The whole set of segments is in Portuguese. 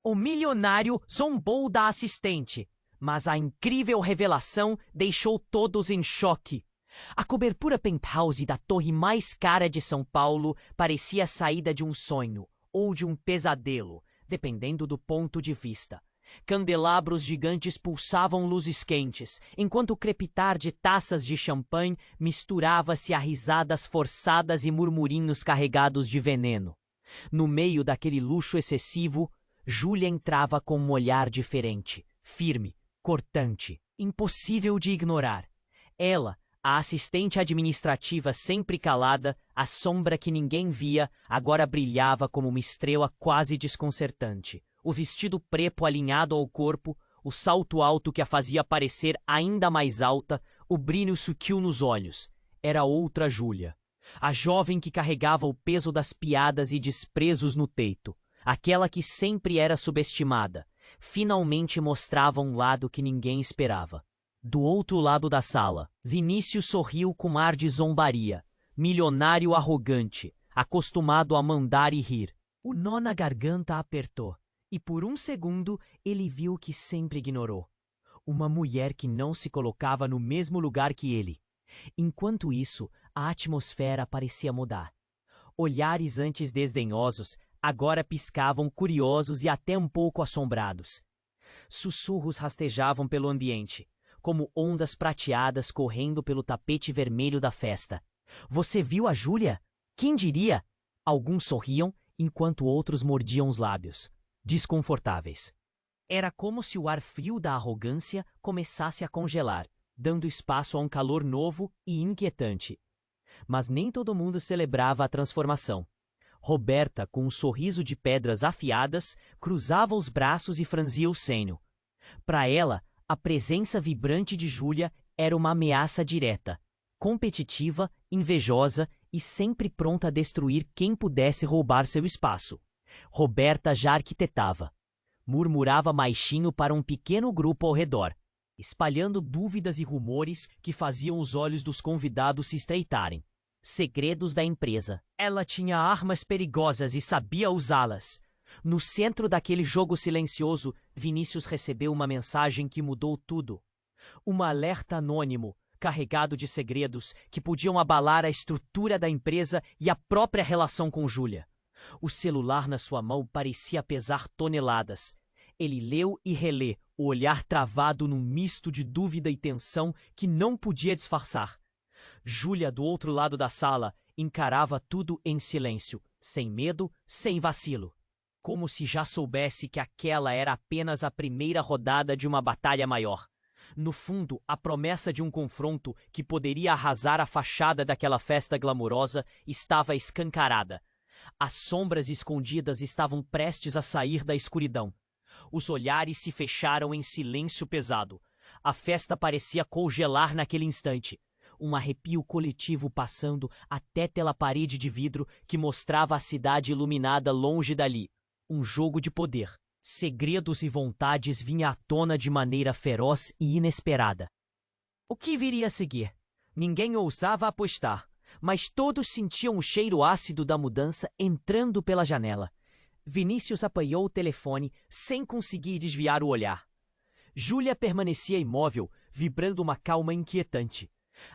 O milionário zombou da assistente, mas a incrível revelação deixou todos em choque. A cobertura penthouse da torre mais cara de São Paulo parecia a saída de um sonho ou de um pesadelo, dependendo do ponto de vista. Candelabros gigantes pulsavam luzes quentes, enquanto o crepitar de taças de champanhe misturava-se a risadas forçadas e murmurinhos carregados de veneno. No meio daquele luxo excessivo, Júlia entrava com um olhar diferente, firme, cortante, impossível de ignorar. Ela, a assistente administrativa sempre calada, a sombra que ninguém via, agora brilhava como uma estrela quase desconcertante. O vestido preto alinhado ao corpo, o salto alto que a fazia parecer ainda mais alta, o brilho sutil nos olhos. Era outra Júlia. A jovem que carregava o peso das piadas e desprezos no peito. Aquela que sempre era subestimada. Finalmente mostrava um lado que ninguém esperava. Do outro lado da sala, Vinícius sorriu com ar de zombaria. Milionário arrogante, acostumado a mandar e rir. O nó na garganta apertou. E por um segundo ele viu o que sempre ignorou. Uma mulher que não se colocava no mesmo lugar que ele. Enquanto isso, a atmosfera parecia mudar. Olhares antes desdenhosos agora piscavam curiosos e até um pouco assombrados. Sussurros rastejavam pelo ambiente, como ondas prateadas correndo pelo tapete vermelho da festa. Você viu a Júlia? Quem diria? Alguns sorriam, enquanto outros mordiam os lábios. Desconfortáveis. Era como se o ar frio da arrogância começasse a congelar, dando espaço a um calor novo e inquietante. Mas nem todo mundo celebrava a transformação. Roberta, com um sorriso de pedras afiadas, cruzava os braços e franzia o senho. Para ela, a presença vibrante de Júlia era uma ameaça direta, competitiva, invejosa e sempre pronta a destruir quem pudesse roubar seu espaço. Roberta já arquitetava. Murmurava baixinho para um pequeno grupo ao redor, espalhando dúvidas e rumores que faziam os olhos dos convidados se estreitarem. Segredos da empresa. Ela tinha armas perigosas e sabia usá-las. No centro daquele jogo silencioso, Vinícius recebeu uma mensagem que mudou tudo. Um alerta anônimo, carregado de segredos que podiam abalar a estrutura da empresa e a própria relação com Júlia. O celular na sua mão parecia pesar toneladas. Ele leu e relê, o olhar travado num misto de dúvida e tensão que não podia disfarçar. Júlia, do outro lado da sala, encarava tudo em silêncio, sem medo, sem vacilo. Como se já soubesse que aquela era apenas a primeira rodada de uma batalha maior. No fundo, a promessa de um confronto que poderia arrasar a fachada daquela festa glamourosa estava escancarada. As sombras escondidas estavam prestes a sair da escuridão. Os olhares se fecharam em silêncio pesado. A festa parecia congelar naquele instante. Um arrepio coletivo passando até pela parede de vidro que mostrava a cidade iluminada longe dali. Um jogo de poder. Segredos e vontades vinham à tona de maneira feroz e inesperada. O que viria a seguir? Ninguém ousava apostar. Mas todos sentiam o cheiro ácido da mudança entrando pela janela. Vinícius apanhou o telefone sem conseguir desviar o olhar. Júlia permanecia imóvel, vibrando uma calma inquietante.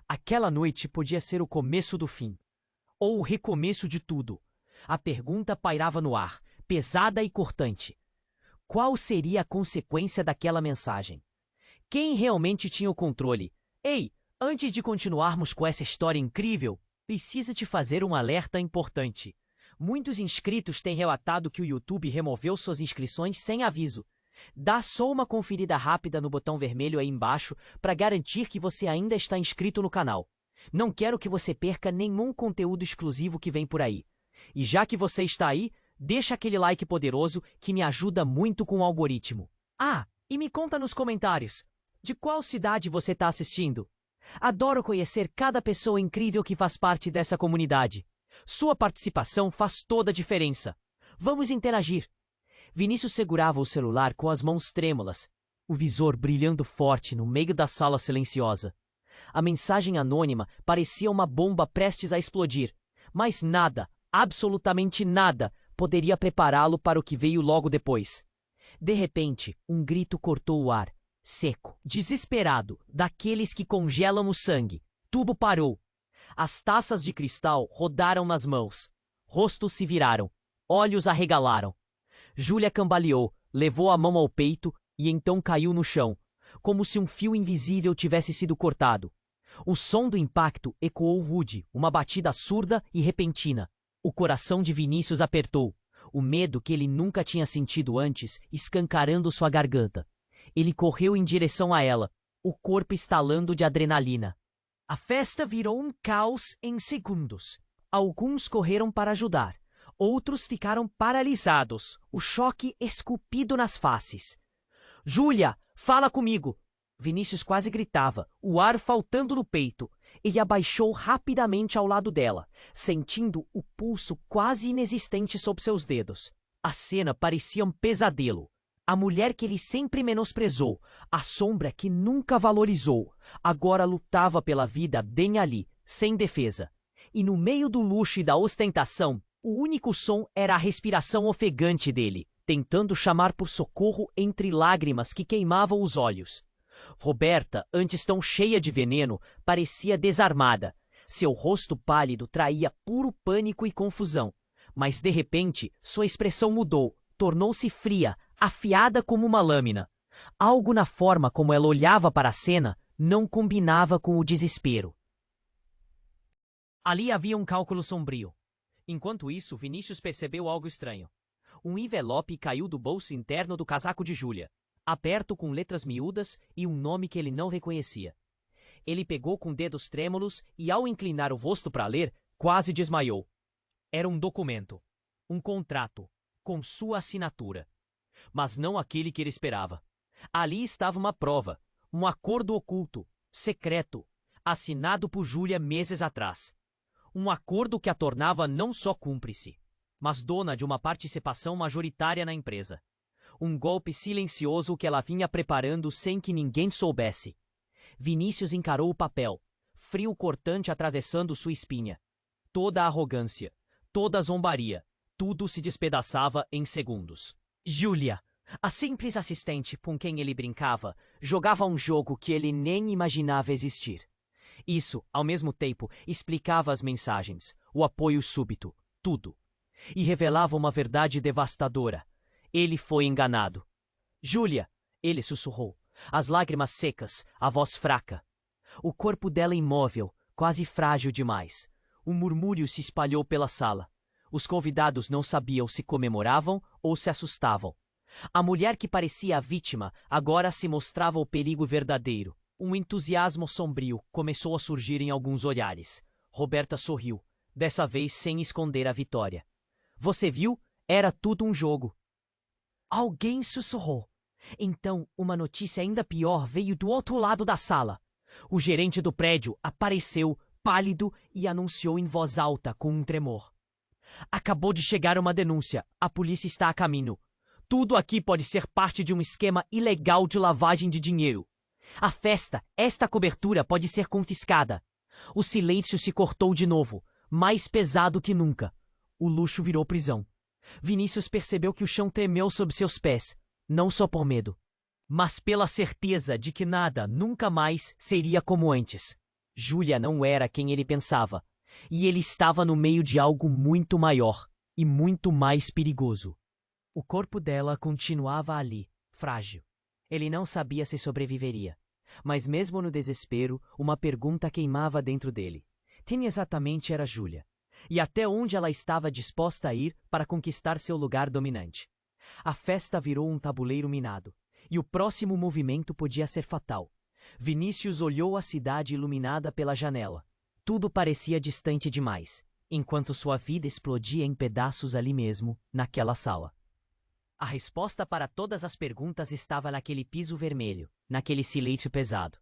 Aquela noite podia ser o começo do fim. Ou o recomeço de tudo. A pergunta pairava no ar, pesada e cortante. Qual seria a consequência daquela mensagem? Quem realmente tinha o controle? Ei, antes de continuarmos com essa história incrível, preciso te fazer um alerta importante. Muitos inscritos têm relatado que o YouTube removeu suas inscrições sem aviso. Dá só uma conferida rápida no botão vermelho aí embaixo para garantir que você ainda está inscrito no canal. Não quero que você perca nenhum conteúdo exclusivo que vem por aí. E já que você está aí, deixa aquele like poderoso que me ajuda muito com o algoritmo. Ah, e me conta nos comentários, de qual cidade você está assistindo? Adoro conhecer cada pessoa incrível que faz parte dessa comunidade. Sua participação faz toda a diferença. Vamos interagir. Vinícius segurava o celular com as mãos trêmulas, o visor brilhando forte no meio da sala silenciosa. A mensagem anônima parecia uma bomba prestes a explodir, mas nada, absolutamente nada, poderia prepará-lo para o que veio logo depois. De repente, um grito cortou o ar, seco, desesperado, daqueles que congelam o sangue. Tudo parou. As taças de cristal rodaram nas mãos. Rostos se viraram. Olhos arregalaram. Júlia cambaleou, levou a mão ao peito e então caiu no chão, como se um fio invisível tivesse sido cortado. O som do impacto ecoou rude, uma batida surda e repentina. O coração de Vinícius apertou, o medo que ele nunca tinha sentido antes escancarando sua garganta. Ele correu em direção a ela, o corpo estalando de adrenalina. A festa virou um caos em segundos. Alguns correram para ajudar. Outros ficaram paralisados, o choque esculpido nas faces. Júlia, fala comigo! Vinícius quase gritava, o ar faltando no peito. Ele abaixou rapidamente ao lado dela, sentindo o pulso quase inexistente sob seus dedos. A cena parecia um pesadelo. A mulher que ele sempre menosprezou, a sombra que nunca valorizou, agora lutava pela vida bem ali, sem defesa. E no meio do luxo e da ostentação, o único som era a respiração ofegante dele, tentando chamar por socorro entre lágrimas que queimavam os olhos. Roberta, antes tão cheia de veneno, parecia desarmada. Seu rosto pálido traía puro pânico e confusão. Mas, de repente, sua expressão mudou, tornou-se fria, afiada como uma lâmina. Algo na forma como ela olhava para a cena não combinava com o desespero. Ali havia um cálculo sombrio. Enquanto isso, Vinícius percebeu algo estranho. Um envelope caiu do bolso interno do casaco de Júlia, aberto com letras miúdas e um nome que ele não reconhecia. Ele pegou com dedos trêmulos e, ao inclinar o rosto para ler, quase desmaiou. Era um documento, um contrato, com sua assinatura. Mas não aquele que ele esperava. Ali estava uma prova, um acordo oculto, secreto, assinado por Júlia meses atrás. Um acordo que a tornava não só cúmplice, mas dona de uma participação majoritária na empresa. Um golpe silencioso que ela vinha preparando sem que ninguém soubesse. Vinícius encarou o papel, frio cortante atravessando sua espinha. Toda a arrogância, toda a zombaria, tudo se despedaçava em segundos. Júlia, a simples assistente com quem ele brincava, jogava um jogo que ele nem imaginava existir. Isso, ao mesmo tempo, explicava as mensagens, o apoio súbito, tudo. E revelava uma verdade devastadora. Ele foi enganado. Júlia, ele sussurrou, as lágrimas secas, a voz fraca. O corpo dela imóvel, quase frágil demais. Um murmúrio se espalhou pela sala. Os convidados não sabiam se comemoravam ou se assustavam. A mulher que parecia a vítima agora se mostrava o perigo verdadeiro. Um entusiasmo sombrio começou a surgir em alguns olhares. Roberta sorriu, dessa vez sem esconder a vitória. Você viu? Era tudo um jogo. Alguém sussurrou. Então, uma notícia ainda pior veio do outro lado da sala. O gerente do prédio apareceu, pálido, e anunciou em voz alta com um tremor. Acabou de chegar uma denúncia. A polícia está a caminho. Tudo aqui pode ser parte de um esquema ilegal de lavagem de dinheiro. A festa, esta cobertura pode ser confiscada. O silêncio se cortou de novo, mais pesado que nunca. O luxo virou prisão. Vinícius percebeu que o chão tremeu sob seus pés, não só por medo, mas pela certeza de que nada, nunca mais, seria como antes. Júlia não era quem ele pensava, e ele estava no meio de algo muito maior e muito mais perigoso. O corpo dela continuava ali, frágil. Ele não sabia se sobreviveria, mas mesmo no desespero, uma pergunta queimava dentro dele. Quem exatamente era Júlia? E até onde ela estava disposta a ir para conquistar seu lugar dominante? A festa virou um tabuleiro minado, e o próximo movimento podia ser fatal. Vinícius olhou a cidade iluminada pela janela. Tudo parecia distante demais, enquanto sua vida explodia em pedaços ali mesmo, naquela sala. A resposta para todas as perguntas estava naquele piso vermelho, naquele silêncio pesado.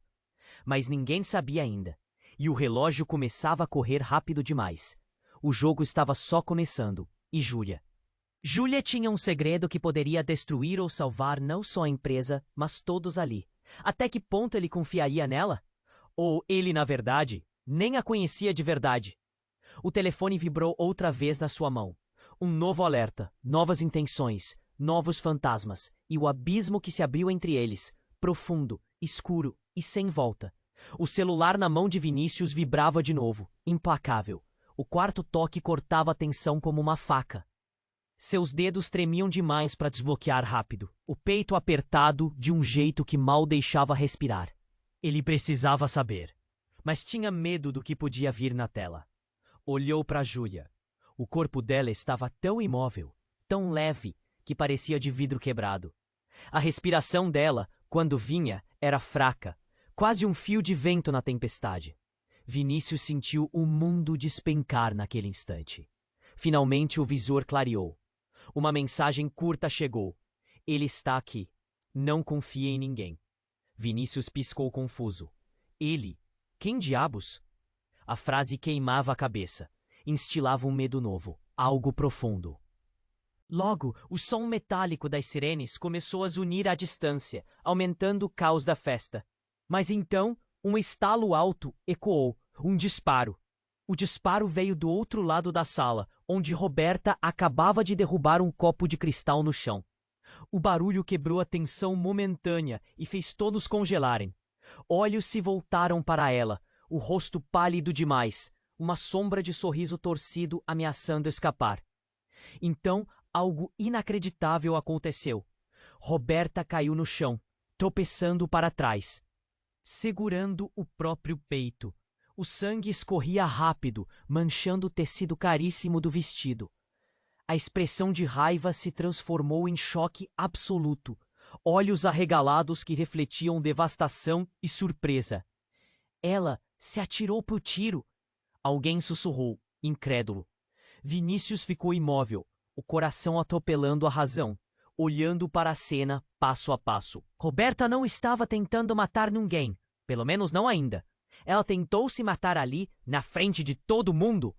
Mas ninguém sabia ainda, e o relógio começava a correr rápido demais. O jogo estava só começando, e Júlia. Júlia tinha um segredo que poderia destruir ou salvar não só a empresa, mas todos ali. Até que ponto ele confiaria nela? Ou ele, na verdade, nem a conhecia de verdade? O telefone vibrou outra vez na sua mão. Um novo alerta, novas intenções, novos fantasmas, e o abismo que se abriu entre eles, profundo, escuro e sem volta. O celular na mão de Vinícius vibrava de novo, implacável. O quarto toque cortava a tensão como uma faca. Seus dedos tremiam demais para desbloquear rápido, o peito apertado de um jeito que mal deixava respirar. Ele precisava saber, mas tinha medo do que podia vir na tela. Olhou para Júlia. O corpo dela estava tão imóvel, tão leve, que parecia de vidro quebrado. A respiração dela, quando vinha, era fraca, quase um fio de vento na tempestade. Vinícius sentiu o mundo despencar naquele instante. Finalmente o visor clareou. Uma mensagem curta chegou. Ele está aqui. Não confie em ninguém. Vinícius piscou confuso. Ele? Quem diabos? A frase queimava a cabeça. Instilava um medo novo, algo profundo. Logo, o som metálico das sirenes começou a zunir à distância, aumentando o caos da festa. Mas então, um estalo alto ecoou, um disparo. O disparo veio do outro lado da sala, onde Roberta acabava de derrubar um copo de cristal no chão. O barulho quebrou a tensão momentânea e fez todos congelarem. Olhos se voltaram para ela, o rosto pálido demais, uma sombra de sorriso torcido ameaçando escapar. Então, algo inacreditável aconteceu. Roberta caiu no chão, tropeçando para trás, segurando o próprio peito. O sangue escorria rápido, manchando o tecido caríssimo do vestido. A expressão de raiva se transformou em choque absoluto, olhos arregalados que refletiam devastação e surpresa. Ela se atirou para o tiro. Alguém sussurrou, incrédulo. Vinícius ficou imóvel, o coração atropelando a razão, olhando para a cena passo a passo. Roberta não estava tentando matar ninguém, pelo menos não ainda. Ela tentou se matar ali, na frente de todo mundo.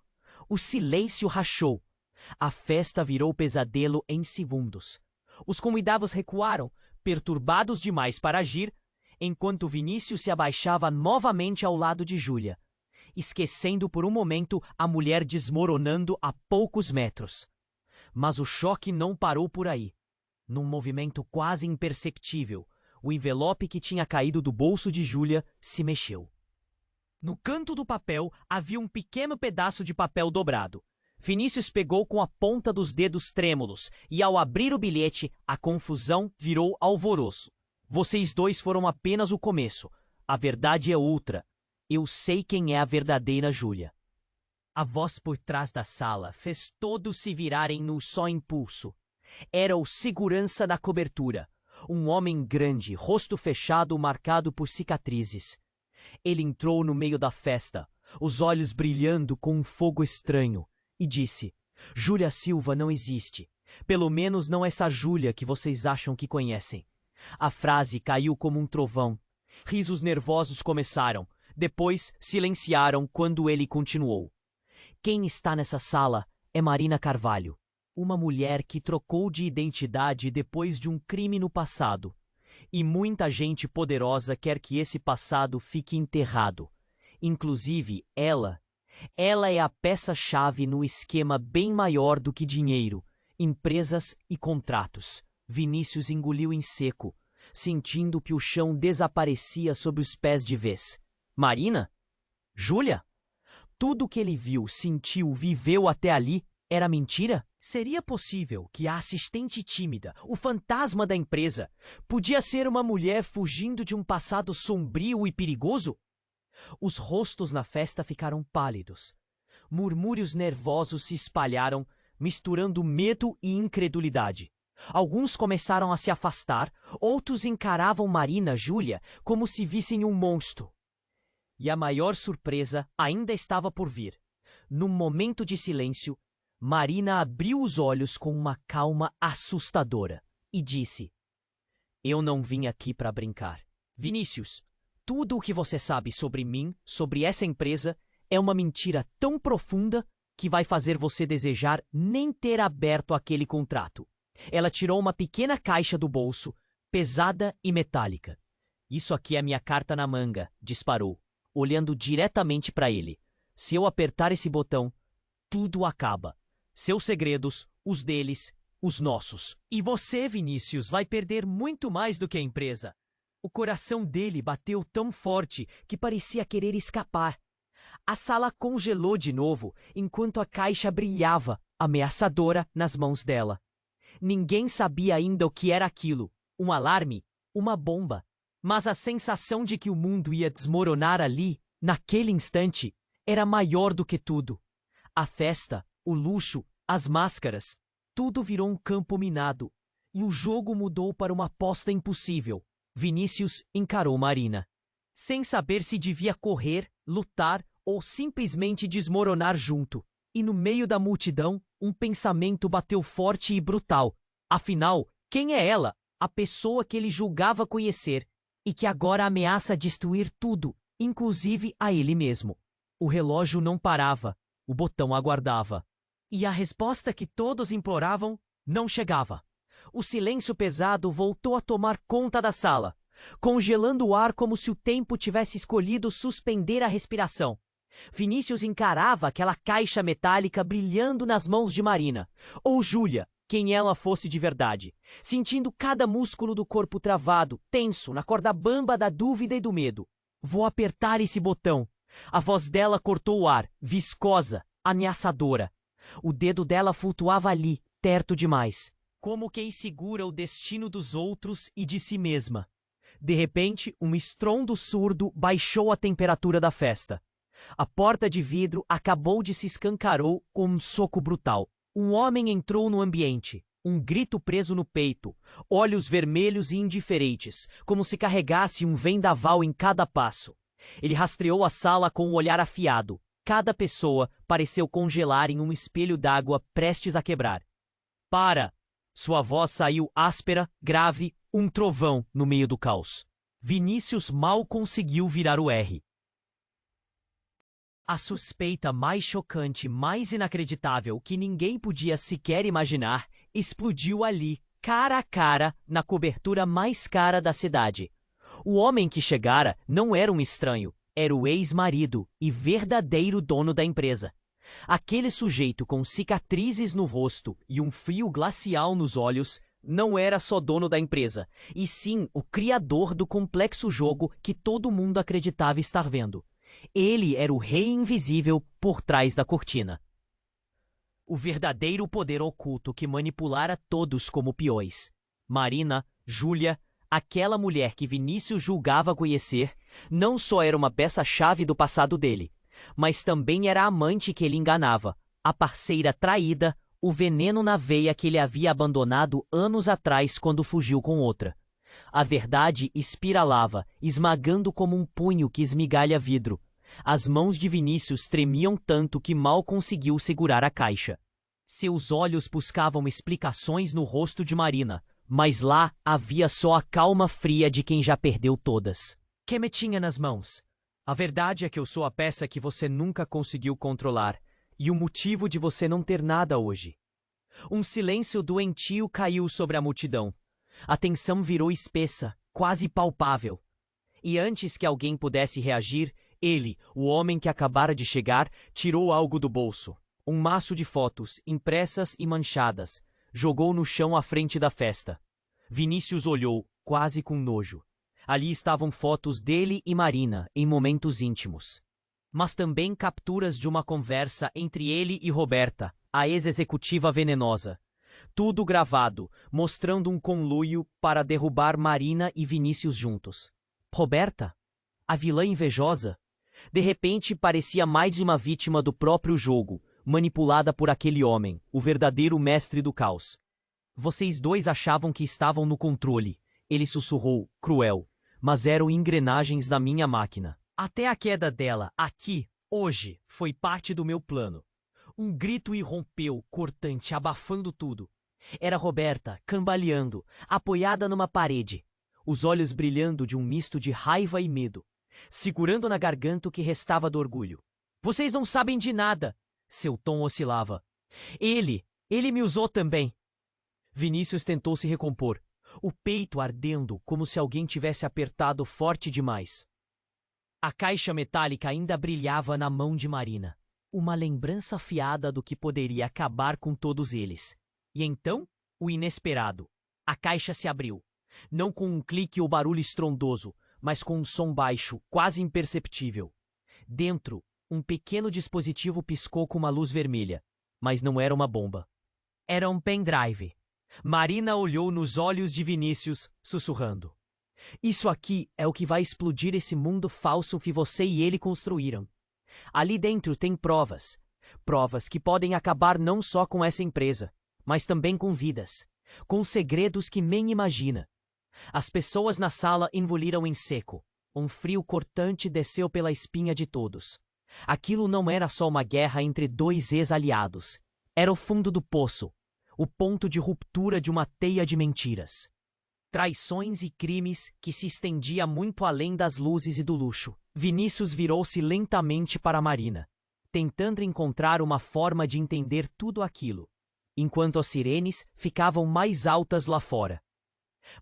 O silêncio rachou. A festa virou pesadelo em segundos. Os convidados recuaram, perturbados demais para agir, enquanto Vinícius se abaixava novamente ao lado de Júlia, esquecendo por um momento a mulher desmoronando a poucos metros. Mas o choque não parou por aí. Num movimento quase imperceptível, o envelope que tinha caído do bolso de Júlia se mexeu. No canto do papel havia um pequeno pedaço de papel dobrado. Vinícius pegou com a ponta dos dedos trêmulos e, ao abrir o bilhete, a confusão virou alvoroço. Vocês dois foram apenas o começo. A verdade é outra. Eu sei quem é a verdadeira Júlia. A voz por trás da sala fez todos se virarem num só impulso. Era o segurança da cobertura, um homem grande, rosto fechado marcado por cicatrizes. Ele entrou no meio da festa, os olhos brilhando com um fogo estranho, e disse: Júlia Silva não existe. Pelo menos não essa Júlia que vocês acham que conhecem. A frase caiu como um trovão. Risos nervosos começaram, depois silenciaram quando ele continuou. Quem está nessa sala é Marina Carvalho, uma mulher que trocou de identidade depois de um crime no passado. E muita gente poderosa quer que esse passado fique enterrado. Inclusive ela. Ela é a peça-chave no esquema bem maior do que dinheiro, empresas e contratos. Vinícius engoliu em seco, sentindo que o chão desaparecia sob os pés de vez. Marina? Júlia? Tudo que ele viu, sentiu, viveu até ali era mentira? Seria possível que a assistente tímida, o fantasma da empresa, podia ser uma mulher fugindo de um passado sombrio e perigoso? Os rostos na festa ficaram pálidos. Murmúrios nervosos se espalharam, misturando medo e incredulidade. Alguns começaram a se afastar, outros encaravam Marina, Júlia, como se vissem um monstro. E a maior surpresa ainda estava por vir. Num momento de silêncio, Marina abriu os olhos com uma calma assustadora e disse: Eu não vim aqui para brincar. Vinícius, tudo o que você sabe sobre mim, sobre essa empresa, é uma mentira tão profunda que vai fazer você desejar nem ter aberto aquele contrato. Ela tirou uma pequena caixa do bolso, pesada e metálica. Isso aqui é minha carta na manga, disparou, olhando diretamente para ele. Se eu apertar esse botão, tudo acaba. Seus segredos, os deles, os nossos. E você, Vinícius, vai perder muito mais do que a empresa. O coração dele bateu tão forte que parecia querer escapar. A sala congelou de novo enquanto a caixa brilhava, ameaçadora, nas mãos dela. Ninguém sabia ainda o que era aquilo. Um alarme? Uma bomba? Mas a sensação de que o mundo ia desmoronar ali, naquele instante, era maior do que tudo. A festa, o luxo, as máscaras, tudo virou um campo minado. E o jogo mudou para uma aposta impossível. Vinícius encarou Marina. Sem saber se devia correr, lutar ou simplesmente desmoronar junto. E no meio da multidão, um pensamento bateu forte e brutal. Afinal, quem é ela? A pessoa que ele julgava conhecer e que agora ameaça destruir tudo, inclusive a ele mesmo. O relógio não parava, o botão aguardava. E a resposta que todos imploravam não chegava. O silêncio pesado voltou a tomar conta da sala, congelando o ar como se o tempo tivesse escolhido suspender a respiração. Vinícius encarava aquela caixa metálica brilhando nas mãos de Marina, ou Júlia, quem ela fosse de verdade, sentindo cada músculo do corpo travado, tenso, na corda bamba da dúvida e do medo. Vou apertar esse botão. A voz dela cortou o ar, viscosa, ameaçadora. O dedo dela flutuava ali, perto demais, como quem segura o destino dos outros e de si mesma. De repente, um estrondo surdo baixou a temperatura da festa. A porta de vidro acabou de se escancarou com um soco brutal. Um homem entrou no ambiente, um grito preso no peito, olhos vermelhos e indiferentes, como se carregasse um vendaval em cada passo. Ele rastreou a sala com um olhar afiado. Cada pessoa pareceu congelar em um espelho d'água prestes a quebrar. Para! Sua voz saiu áspera, grave, um trovão no meio do caos. Vinícius mal conseguiu virar o R. A suspeita mais chocante, mais inacreditável, que ninguém podia sequer imaginar, explodiu ali, cara a cara, na cobertura mais cara da cidade. O homem que chegara não era um estranho, era o ex-marido e verdadeiro dono da empresa. Aquele sujeito com cicatrizes no rosto e um frio glacial nos olhos não era só dono da empresa, e sim o criador do complexo jogo que todo mundo acreditava estar vendo. Ele era o rei invisível por trás da cortina. O verdadeiro poder oculto que manipulara todos como peões. Marina, Júlia, aquela mulher que Vinícius julgava conhecer, não só era uma peça-chave do passado dele, mas também era a amante que ele enganava, a parceira traída, o veneno na veia que ele havia abandonado anos atrás quando fugiu com outra. A verdade espiralava, esmagando como um punho que esmigalha vidro. As mãos de Vinícius tremiam tanto que mal conseguiu segurar a caixa. Seus olhos buscavam explicações no rosto de Marina, mas lá havia só a calma fria de quem já perdeu todas. Que me tinha nas mãos? A verdade é que eu sou a peça que você nunca conseguiu controlar, e o motivo de você não ter nada hoje. Um silêncio doentio caiu sobre a multidão. A tensão virou espessa, quase palpável. E antes que alguém pudesse reagir, ele, o homem que acabara de chegar, tirou algo do bolso. Um maço de fotos, impressas e manchadas. Jogou no chão à frente da festa. Vinícius olhou, quase com nojo. Ali estavam fotos dele e Marina, em momentos íntimos. Mas também capturas de uma conversa entre ele e Roberta, a ex-executiva venenosa. Tudo gravado, mostrando um conluio para derrubar Marina e Vinícius juntos. Roberta? A vilã invejosa? De repente parecia mais uma vítima do próprio jogo, manipulada por aquele homem, o verdadeiro mestre do caos. Vocês dois achavam que estavam no controle, ele sussurrou, cruel, mas eram engrenagens da minha máquina. Até a queda dela, aqui, hoje, foi parte do meu plano. Um grito irrompeu, cortante, abafando tudo. Era Roberta, cambaleando, apoiada numa parede, os olhos brilhando de um misto de raiva e medo, segurando na garganta o que restava do orgulho. Vocês não sabem de nada! Seu tom oscilava. Ele me usou também. Vinícius tentou se recompor, o peito ardendo como se alguém tivesse apertado forte demais. A caixa metálica ainda brilhava na mão de Marina, uma lembrança afiada do que poderia acabar com todos eles. E então, O inesperado. A caixa se abriu. Não com um clique ou barulho estrondoso, mas com um som baixo, quase imperceptível. Dentro, um pequeno dispositivo piscou com uma luz vermelha, mas não era uma bomba. Era um pendrive. Marina olhou nos olhos de Vinícius, sussurrando. Isso aqui é o que vai explodir esse mundo falso que você e ele construíram. Ali dentro tem provas. Provas que podem acabar não só com essa empresa, mas também com vidas. Com segredos que nem imagina. As pessoas na sala engoliram em seco. Um frio cortante desceu pela espinha de todos. Aquilo não era só uma guerra entre dois ex-aliados. Era o fundo do poço. O ponto de ruptura de uma teia de mentiras. Traições e crimes que se estendia muito além das luzes e do luxo. Vinícius virou-se lentamente para Marina, tentando encontrar uma forma de entender tudo aquilo, enquanto as sirenes ficavam mais altas lá fora.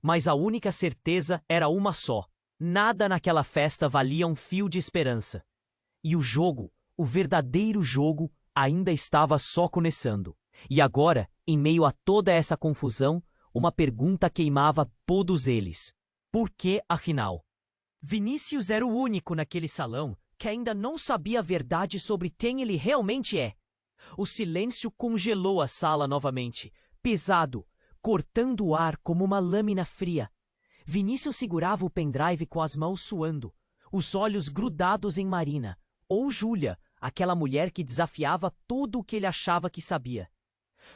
Mas a única certeza era uma só. Nada naquela festa valia um fio de esperança. E o jogo, o verdadeiro jogo, ainda estava só começando. E agora, em meio a toda essa confusão, uma pergunta queimava todos eles. Por que, afinal? Vinícius era o único naquele salão que ainda não sabia a verdade sobre quem ele realmente é. O silêncio congelou a sala novamente, pesado, cortando o ar como uma lâmina fria. Vinícius segurava o pendrive com as mãos suando, os olhos grudados em Marina, ou Júlia, aquela mulher que desafiava tudo o que ele achava que sabia.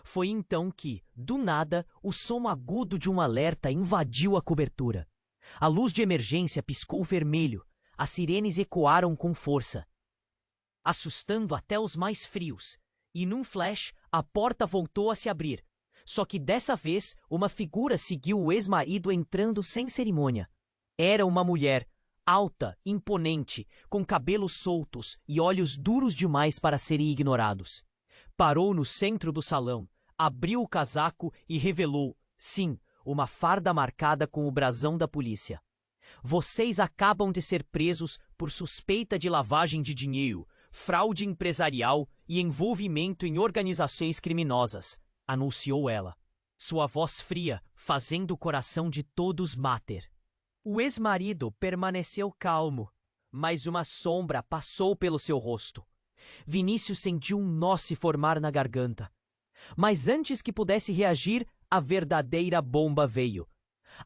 Foi então que, do nada, o som agudo de um alerta invadiu a cobertura. A luz de emergência piscou vermelho, as sirenes ecoaram com força, assustando até os mais frios, e num flash a porta voltou a se abrir. Só que dessa vez, uma figura seguiu o ex-marido entrando sem cerimônia. Era uma mulher, alta, imponente, com cabelos soltos e olhos duros demais para serem ignorados. Parou no centro do salão, abriu o casaco e revelou, sim, uma farda marcada com o brasão da polícia. Vocês acabam de ser presos por suspeita de lavagem de dinheiro, fraude empresarial e envolvimento em organizações criminosas, anunciou ela, sua voz fria fazendo o coração de todos bater. O ex-marido permaneceu calmo, mas uma sombra passou pelo seu rosto. Vinícius sentiu um nó se formar na garganta. Mas antes que pudesse reagir, a verdadeira bomba veio.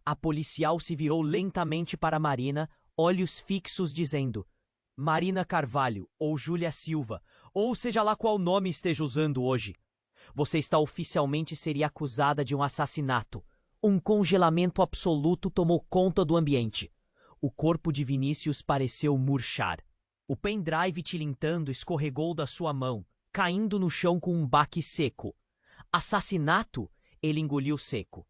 A policial se virou lentamente para Marina, olhos fixos, dizendo: Marina Carvalho, ou Júlia Silva, ou seja lá qual nome esteja usando hoje. Você está oficialmente seria acusada de um assassinato. Um congelamento absoluto tomou conta do ambiente. O corpo de Vinícius pareceu murchar. O pendrive tilintando escorregou da sua mão, caindo no chão com um baque seco. Assassinato? Ele engoliu seco.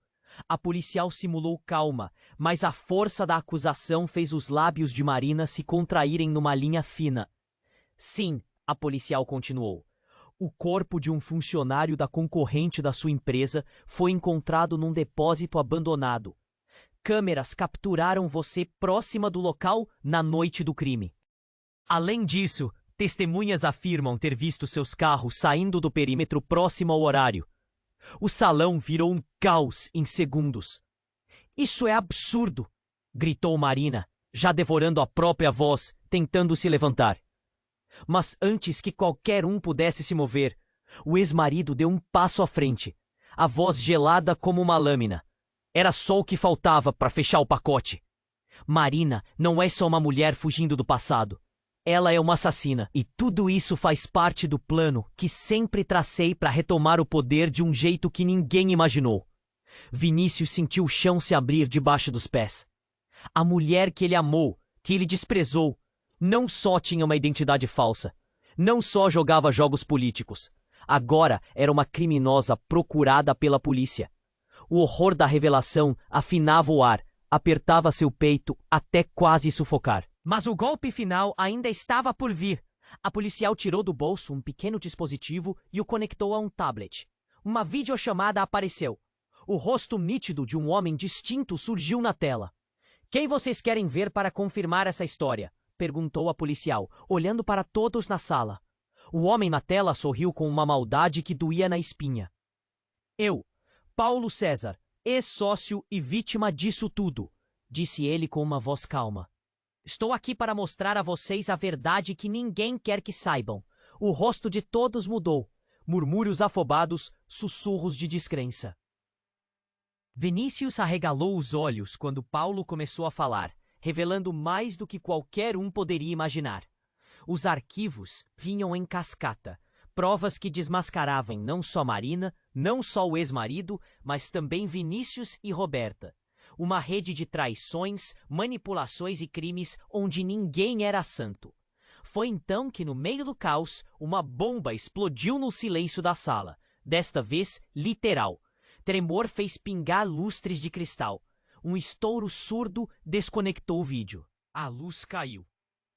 A policial simulou calma, mas a força da acusação fez os lábios de Marina se contraírem numa linha fina. Sim, a policial continuou. O corpo de um funcionário da concorrente da sua empresa foi encontrado num depósito abandonado. Câmeras capturaram você próxima do local na noite do crime. Além disso, testemunhas afirmam ter visto seus carros saindo do perímetro próximo ao horário. O salão virou um caos em segundos. Isso é absurdo! Gritou Marina, já devorando a própria voz, tentando se levantar. Mas antes que qualquer um pudesse se mover, o ex-marido deu um passo à frente, a voz gelada como uma lâmina. Era só o que faltava para fechar o pacote. Marina não é só uma mulher fugindo do passado. Ela é uma assassina, e tudo isso faz parte do plano que sempre tracei para retomar o poder de um jeito que ninguém imaginou. Vinícius sentiu o chão se abrir debaixo dos pés. A mulher que ele amou, que ele desprezou, não só tinha uma identidade falsa, não só jogava jogos políticos, agora era uma criminosa procurada pela polícia. O horror da revelação afinava o ar, apertava seu peito até quase sufocar. Mas o golpe final ainda estava por vir. A policial tirou do bolso um pequeno dispositivo e o conectou a um tablet. Uma videochamada apareceu. O rosto nítido de um homem distinto surgiu na tela. Quem vocês querem ver para confirmar essa história? Perguntou a policial, olhando para todos na sala. O homem na tela sorriu com uma maldade que doía na espinha. Eu, Paulo César, ex-sócio e vítima disso tudo, disse ele com uma voz calma. Estou aqui para mostrar a vocês a verdade que ninguém quer que saibam. O rosto de todos mudou. Murmúrios afobados, sussurros de descrença. Vinícius arregalou os olhos quando Paulo começou a falar, revelando mais do que qualquer um poderia imaginar. Os arquivos vinham em cascata, provas que desmascaravam não só Marina, não só o ex-marido, mas também Vinícius e Roberta. Uma rede de traições, manipulações e crimes onde ninguém era santo. Foi então que, no meio do caos, uma bomba explodiu no silêncio da sala, desta vez literal. Tremor fez pingar lustres de cristal. Um estouro surdo desconectou o vídeo. A luz caiu.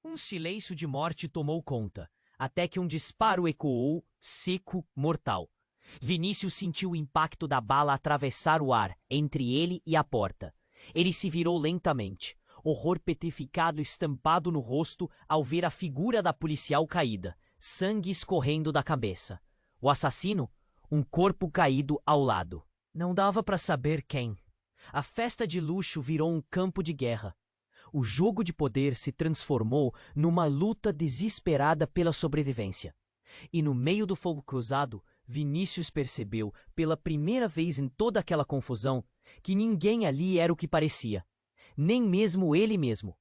Um silêncio de morte tomou conta, até que um disparo ecoou, seco, mortal. Vinícius sentiu o impacto da bala atravessar o ar entre ele e a porta. Ele se virou lentamente, horror petrificado estampado no rosto ao ver a figura da policial caída, sangue escorrendo da cabeça. O assassino? Um corpo caído ao lado. Não dava para saber quem. A festa de luxo virou um campo de guerra. O jogo de poder se transformou numa luta desesperada pela sobrevivência. E no meio do fogo cruzado, Vinícius percebeu, pela primeira vez em toda aquela confusão, que ninguém ali era o que parecia. Nem mesmo ele mesmo.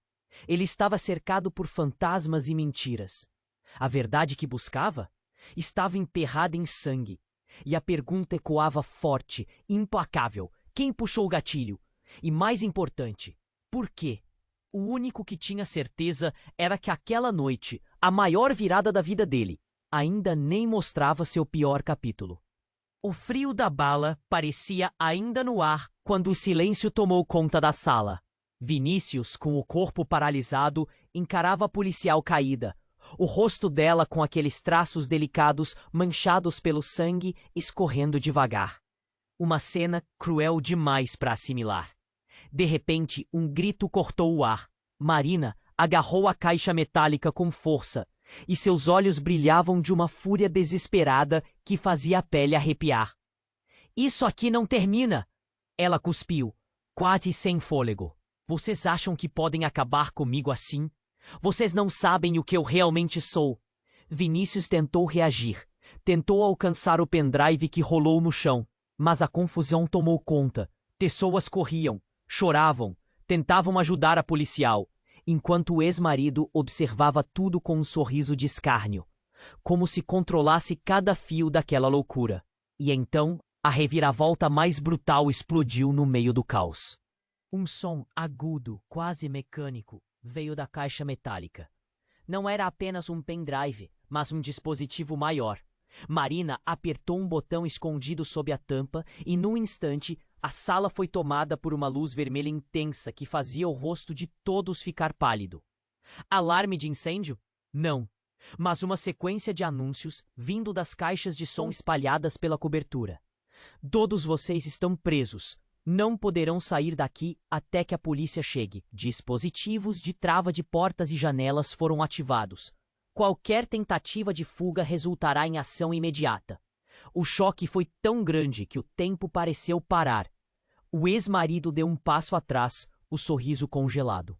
Ele estava cercado por fantasmas e mentiras. A verdade que buscava estava enterrada em sangue. E a pergunta ecoava forte, implacável. Quem puxou o gatilho? E mais importante, por quê? O único que tinha certeza era que aquela noite, a maior virada da vida dele, ainda nem mostrava seu pior capítulo. O frio da bala parecia ainda no ar quando o silêncio tomou conta da sala. Vinícius, com o corpo paralisado, encarava a policial caída, o rosto dela com aqueles traços delicados manchados pelo sangue escorrendo devagar. Uma cena cruel demais para assimilar. De repente, um grito cortou o ar. Marina agarrou a caixa metálica com força, e seus olhos brilhavam de uma fúria desesperada que fazia a pele arrepiar. Isso aqui não termina! Ela cuspiu, quase sem fôlego. Vocês acham que podem acabar comigo assim? Vocês não sabem o que eu realmente sou. Vinícius tentou reagir. Tentou alcançar o pendrive que rolou no chão. Mas a confusão tomou conta. Pessoas corriam, choravam, tentavam ajudar a policial, enquanto o ex-marido observava tudo com um sorriso de escárnio, como se controlasse cada fio daquela loucura. E então, a reviravolta mais brutal explodiu no meio do caos. Um som agudo, quase mecânico, veio da caixa metálica. Não era apenas um pendrive, mas um dispositivo maior. Marina apertou um botão escondido sob a tampa e, num instante, a sala foi tomada por uma luz vermelha intensa que fazia o rosto de todos ficar pálido. Alarme de incêndio? Não. Mas uma sequência de anúncios vindo das caixas de som espalhadas pela cobertura. Todos vocês estão presos. Não poderão sair daqui até que a polícia chegue. Dispositivos de trava de portas e janelas foram ativados. Qualquer tentativa de fuga resultará em ação imediata. O choque foi tão grande que o tempo pareceu parar. O ex-marido deu um passo atrás, o sorriso congelado.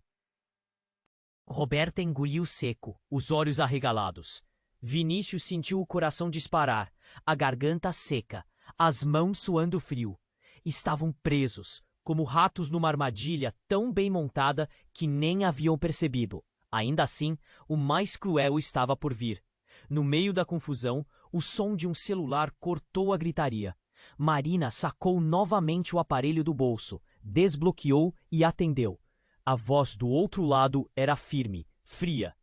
Roberta engoliu seco, os olhos arregalados. Vinícius sentiu o coração disparar, a garganta seca, as mãos suando frio. Estavam presos, como ratos numa armadilha tão bem montada que nem haviam percebido. Ainda assim, o mais cruel estava por vir. No meio da confusão, o som de um celular cortou a gritaria. Marina sacou novamente o aparelho do bolso, desbloqueou e atendeu. A voz do outro lado era firme, fria.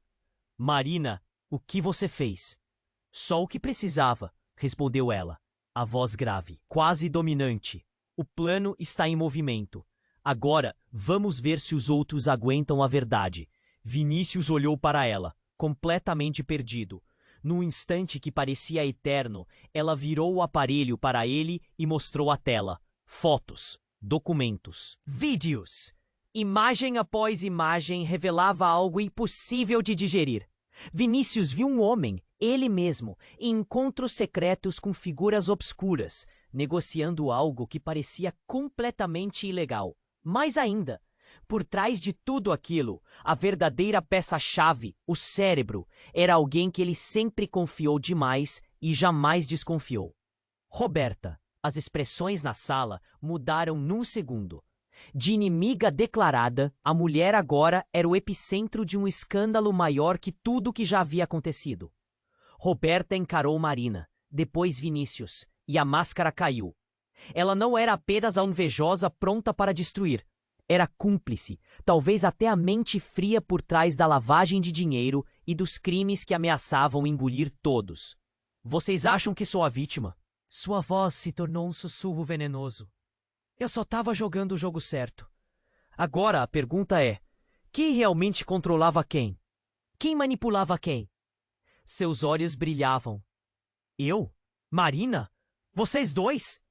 Marina, o que você fez? Só o que precisava, respondeu ela. A voz grave, quase dominante. O plano está em movimento. Agora, vamos ver se os outros aguentam a verdade. Vinícius olhou para ela, completamente perdido. Num instante que parecia eterno, ela virou o aparelho para ele e mostrou a tela. Fotos, documentos, vídeos. Imagem após imagem revelava algo impossível de digerir. Vinícius viu um homem, ele mesmo, em encontros secretos com figuras obscuras, negociando algo que parecia completamente ilegal. Mais ainda, por trás de tudo aquilo, a verdadeira peça-chave, o cérebro, era alguém que ele sempre confiou demais e jamais desconfiou. Roberta. As expressões na sala mudaram num segundo. De inimiga declarada, a mulher agora era o epicentro de um escândalo maior que tudo que já havia acontecido. Roberta encarou Marina, depois Vinícius, e a máscara caiu. Ela não era apenas a invejosa pronta para destruir. Era cúmplice, talvez até a mente fria por trás da lavagem de dinheiro e dos crimes que ameaçavam engolir todos. Vocês acham que sou a vítima? Sua voz se tornou um sussurro venenoso. Eu só estava jogando o jogo certo. Agora a pergunta é: quem realmente controlava quem? Quem manipulava quem? Seus olhos brilhavam. Eu? Marina? Vocês dois?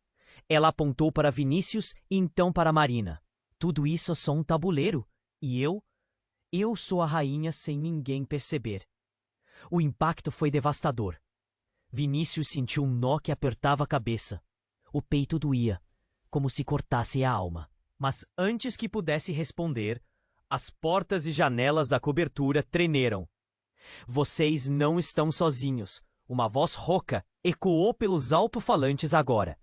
Ela apontou para Vinícius e então para Marina. Tudo isso é só um tabuleiro. E eu? Eu sou a rainha sem ninguém perceber. O impacto foi devastador. Vinícius sentiu um nó que apertava a cabeça. O peito doía, como se cortasse a alma. Mas antes que pudesse responder, as portas e janelas da cobertura tremeram. Vocês não estão sozinhos. Uma voz rouca ecoou pelos alto-falantes agora.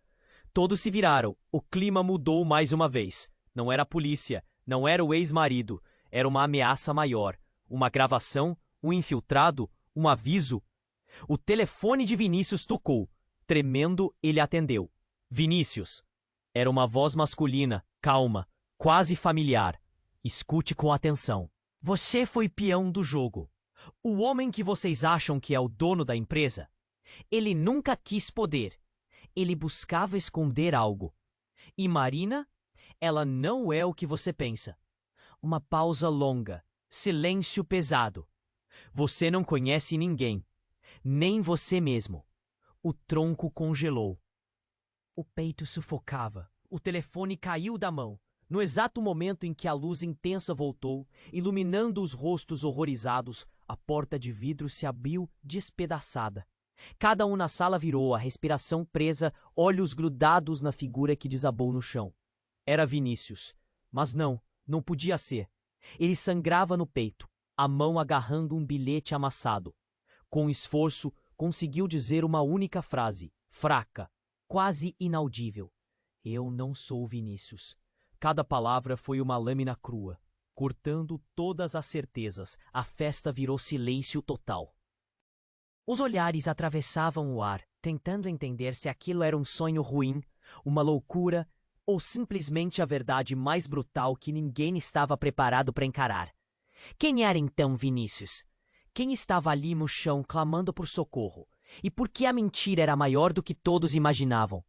Todos se viraram. O clima mudou mais uma vez. Não era a polícia, não era o ex-marido. Era uma ameaça maior. Uma gravação, um infiltrado, um aviso. O telefone de Vinícius tocou. Tremendo, ele atendeu. Vinícius. Era uma voz masculina, calma, quase familiar. Escute com atenção. Você foi peão do jogo. O homem que vocês acham que é o dono da empresa, ele nunca quis poder. Ele buscava esconder algo. E Marina, ela não é o que você pensa. Uma pausa longa, silêncio pesado. Você não conhece ninguém. Nem você mesmo. O tronco congelou. O peito sufocava. O telefone caiu da mão. No exato momento em que a luz intensa voltou, iluminando os rostos horrorizados, a porta de vidro se abriu despedaçada. Cada um na sala virou, a respiração presa, olhos grudados na figura que desabou no chão. Era Vinícius. Mas não podia ser. Ele sangrava no peito, a mão agarrando um bilhete amassado. Com esforço, conseguiu dizer uma única frase, fraca, quase inaudível. Eu não sou Vinícius. Cada palavra foi uma lâmina crua. Cortando todas as certezas, a festa virou silêncio total. Os olhares atravessavam o ar, tentando entender se aquilo era um sonho ruim, uma loucura ou simplesmente a verdade mais brutal que ninguém estava preparado para encarar. Quem era então Vinícius? Quem estava ali no chão clamando por socorro? E por que a mentira era maior do que todos imaginavam?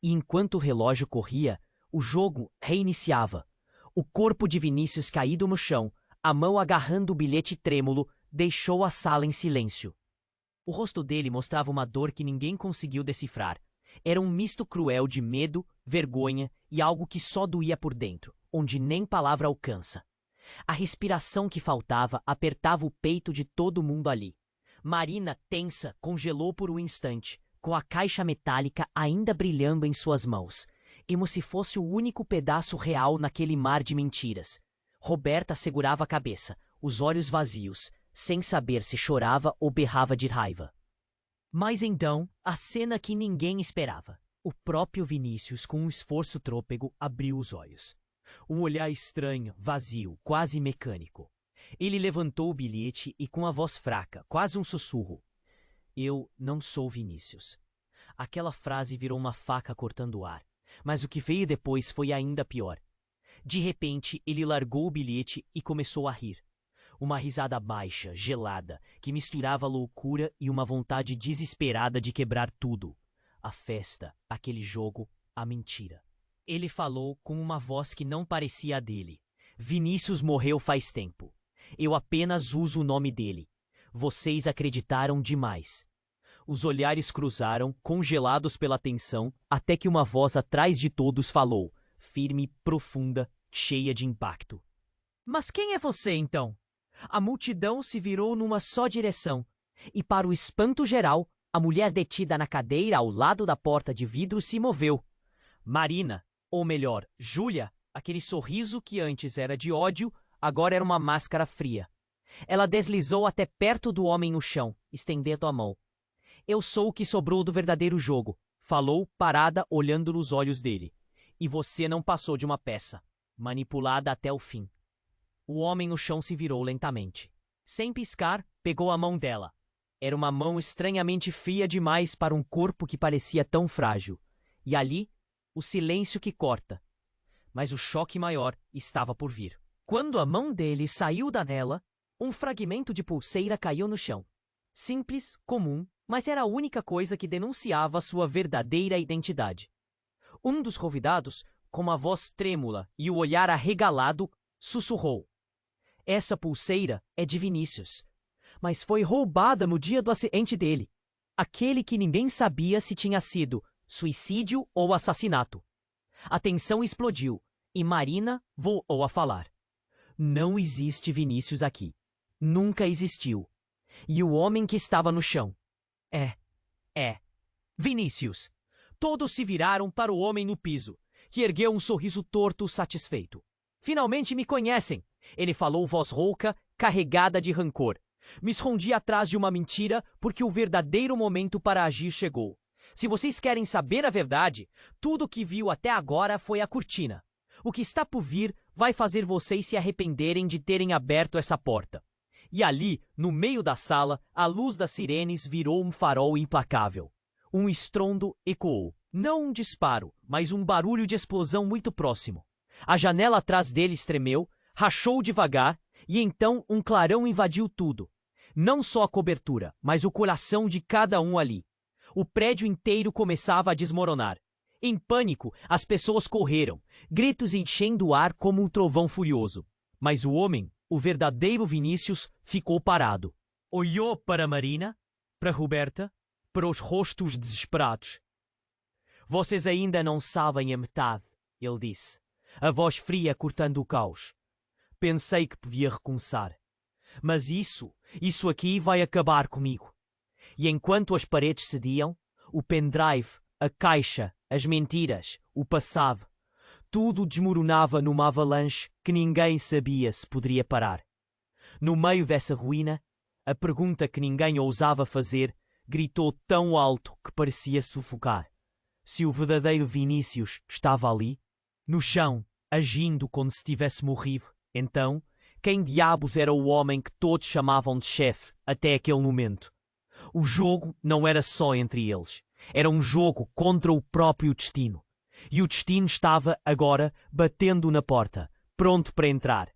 E enquanto o relógio corria, o jogo reiniciava. O corpo de Vinícius caído no chão, a mão agarrando o bilhete trêmulo, deixou a sala em silêncio. O rosto dele mostrava uma dor que ninguém conseguiu decifrar. Era um misto cruel de medo, vergonha e algo que só doía por dentro, onde nem palavra alcança. A respiração que faltava apertava o peito de todo mundo ali. Marina, tensa, congelou por um instante, com a caixa metálica ainda brilhando em suas mãos, como se fosse o único pedaço real naquele mar de mentiras. Roberta segurava a cabeça, os olhos vazios, sem saber se chorava ou berrava de raiva. Mas então, a cena que ninguém esperava. O próprio Vinícius, com um esforço trôpego, abriu os olhos. Um olhar estranho, vazio, quase mecânico. Ele levantou o bilhete e, com a voz fraca, quase um sussurro: Eu não sou Vinícius. Aquela frase virou uma faca cortando o ar. Mas o que veio depois foi ainda pior. De repente, ele largou o bilhete e começou a rir. Uma risada baixa, gelada, que misturava loucura e uma vontade desesperada de quebrar tudo. A festa, aquele jogo, a mentira. Ele falou com uma voz que não parecia a dele. Vinícius morreu faz tempo. Eu apenas uso o nome dele. Vocês acreditaram demais. Os olhares cruzaram, congelados pela tensão, até que uma voz atrás de todos falou, firme, profunda, cheia de impacto. Mas quem é você, então? A multidão se virou numa só direção, e para o espanto geral, A mulher detida na cadeira ao lado da porta de vidro se moveu. Marina, ou melhor, Júlia, aquele sorriso que antes era de ódio, agora era uma máscara fria. Ela deslizou até perto do homem no chão, estendendo a mão. Eu sou o que sobrou do verdadeiro jogo, falou, parada, olhando nos olhos dele. E você não passou de uma peça, manipulada até o fim. O homem no chão se virou lentamente. Sem piscar, pegou a mão dela. Era uma mão estranhamente fria demais para um corpo que parecia tão frágil. E ali, o silêncio que corta. Mas o choque maior estava por vir. Quando a mão dele saiu da nela, um fragmento de pulseira caiu no chão. Simples, comum, mas era a única coisa que denunciava sua verdadeira identidade. Um dos convidados, com uma voz trêmula e o olhar arregalado, sussurrou: "Essa pulseira é de Vinícius, mas foi roubada no dia do acidente dele. Aquele que ninguém sabia se tinha sido suicídio ou assassinato." A tensão explodiu e Marina voltou a falar. "Não existe Vinícius aqui. Nunca existiu. E o homem que estava no chão é Vinícius." Todos se viraram para o homem no piso, que ergueu um sorriso torto satisfeito. "Finalmente me conhecem," ele falou, voz rouca, carregada de rancor. "Me escondi atrás de uma mentira porque o verdadeiro momento para agir chegou. Se vocês querem saber a verdade, tudo o que viu até agora foi a cortina. O que está por vir vai fazer vocês se arrependerem de terem aberto essa porta." E ali, no meio da sala, a luz das sirenes virou um farol implacável. Um estrondo ecoou. Não um disparo, mas um barulho de explosão muito próximo. A janela atrás deles tremeu, rachou devagar, e então um clarão invadiu tudo. Não só a cobertura, mas o coração de cada um ali. O prédio inteiro começava a desmoronar. Em pânico, as pessoas correram, gritos enchendo o ar como um trovão furioso. Mas o homem, o verdadeiro Vinícius, ficou parado. Olhou para Marina, para Roberta, para os rostos desesperados. "Vocês ainda não sabem a metade," ele disse, a voz fria cortando o caos. "Pensei que podia recomeçar. Mas isso aqui vai acabar comigo." E enquanto as paredes cediam, o pendrive, a caixa, as mentiras, o passado, tudo desmoronava numa avalanche que ninguém sabia se poderia parar. No meio dessa ruína, a pergunta que ninguém ousava fazer gritou tão alto que parecia sufocar. Se o verdadeiro Vinícius estava ali, no chão, agindo como se tivesse morrido, então, quem diabos era o homem que todos chamavam de chefe até aquele momento? O jogo não era só entre eles. Era um jogo contra o próprio destino. E o destino estava, agora, batendo na porta, pronto para entrar.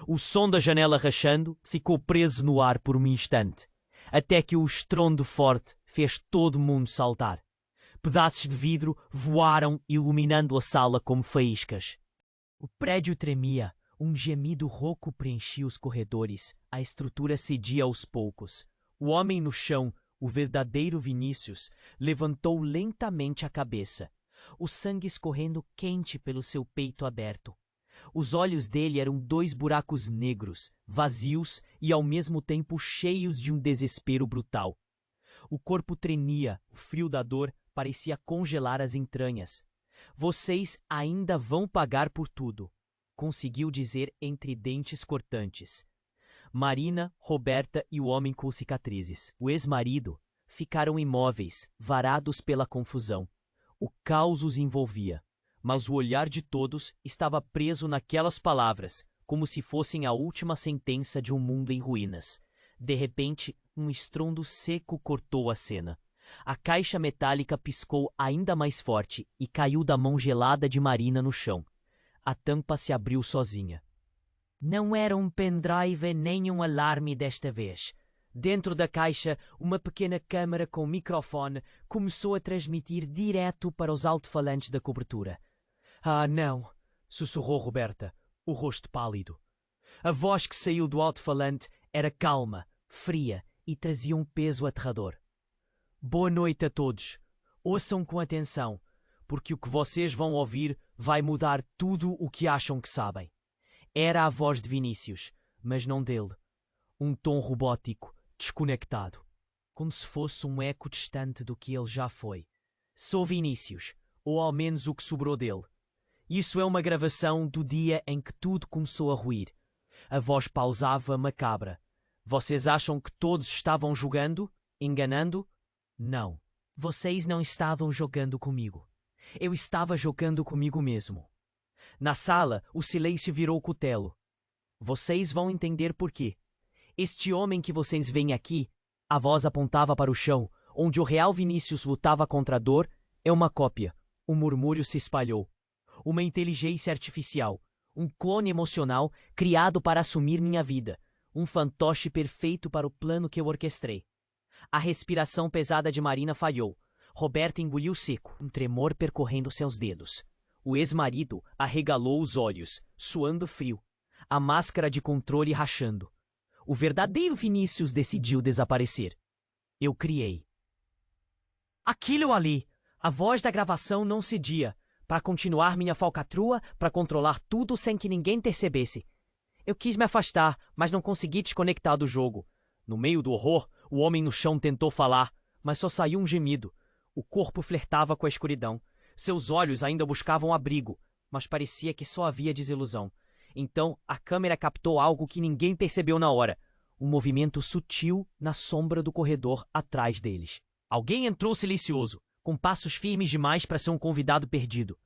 O som da janela rachando ficou preso no ar por um instante, até que o estrondo forte fez todo mundo saltar. Pedaços de vidro voaram, iluminando a sala como faíscas. O prédio tremia, um gemido rouco preenchia os corredores, a estrutura cedia aos poucos. O homem no chão, o verdadeiro Vinícius, levantou lentamente a cabeça, o sangue escorrendo quente pelo seu peito aberto. Os olhos dele eram 2 buracos negros, vazios e ao mesmo tempo cheios de um desespero brutal. O corpo tremia, o frio da dor parecia congelar as entranhas. "Vocês ainda vão pagar por tudo", conseguiu dizer entre dentes cortantes. Marina, Roberta e o homem com cicatrizes, o ex-marido, ficaram imóveis, varados pela confusão. O caos os envolvia, mas o olhar de todos estava preso naquelas palavras, como se fossem a última sentença de um mundo em ruínas. De repente, um estrondo seco cortou a cena. A caixa metálica piscou ainda mais forte e caiu da mão gelada de Marina no chão. A tampa se abriu sozinha. Não era um pendrive nem um alarme desta vez. Dentro da caixa, uma pequena câmara com microfone começou a transmitir direto para os alto-falantes da cobertura. "Ah, não!" sussurrou Roberta, o rosto pálido. A voz que saiu do alto-falante era calma, fria e trazia um peso aterrador. "Boa noite a todos. Ouçam com atenção, porque o que vocês vão ouvir vai mudar tudo o que acham que sabem." Era a voz de Vinícius, mas não dele. Um tom robótico, desconectado. como se fosse um eco distante do que ele já foi. Sou Vinícius, ou ao menos o que sobrou dele. Isso é uma gravação do dia em que tudo começou a ruir. A voz pausava macabra. Vocês acham que todos estavam jogando? Enganando? Não. Vocês não estavam jogando comigo. Eu estava jogando comigo mesmo. Na sala, o silêncio virou cutelo. Vocês vão entender por quê. Este homem que vocês veem aqui, a voz apontava para o chão, onde o real Vinícius lutava contra a dor, é uma cópia. Um murmúrio se espalhou. Uma inteligência artificial, um clone emocional criado para assumir minha vida, um fantoche perfeito para o plano que eu orquestrei. A respiração pesada de Marina falhou. Roberta engoliu seco, um tremor percorrendo seus dedos. O ex-marido arregalou os olhos, suando frio, a máscara de controle rachando. O verdadeiro Vinícius decidiu desaparecer. Eu criei. Aquilo ali, a voz da gravação não cedia, para continuar minha falcatrua, para controlar tudo sem que ninguém percebesse. Eu quis me afastar, mas não consegui desconectar do jogo. No meio do horror, o homem no chão tentou falar, mas só saiu um gemido. O corpo flertava com a escuridão. Seus olhos ainda buscavam abrigo, mas parecia que só havia desilusão. Então, a câmera captou algo que ninguém percebeu na hora. Um movimento sutil na sombra do corredor atrás deles. Alguém entrou silencioso, com passos firmes demais para ser um convidado perdido.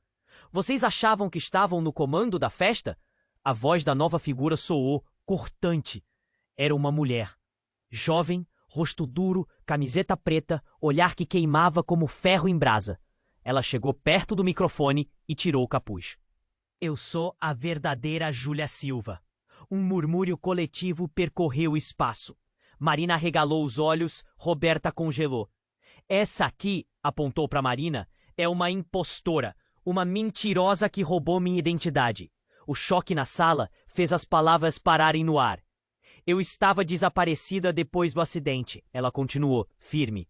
Vocês achavam que estavam no comando da festa? A voz da nova figura soou, cortante. Era uma mulher. Jovem, rosto duro, camiseta preta, olhar que queimava como ferro em brasa. Ela chegou perto do microfone e tirou o capuz. Eu sou a verdadeira Júlia Silva. Um murmúrio coletivo percorreu o espaço. Marina arregalou os olhos, Roberta congelou. Essa aqui, apontou para Marina, é uma impostora, uma mentirosa que roubou minha identidade. O choque na sala fez as palavras pararem no ar. Eu estava desaparecida depois do acidente, ela continuou, firme.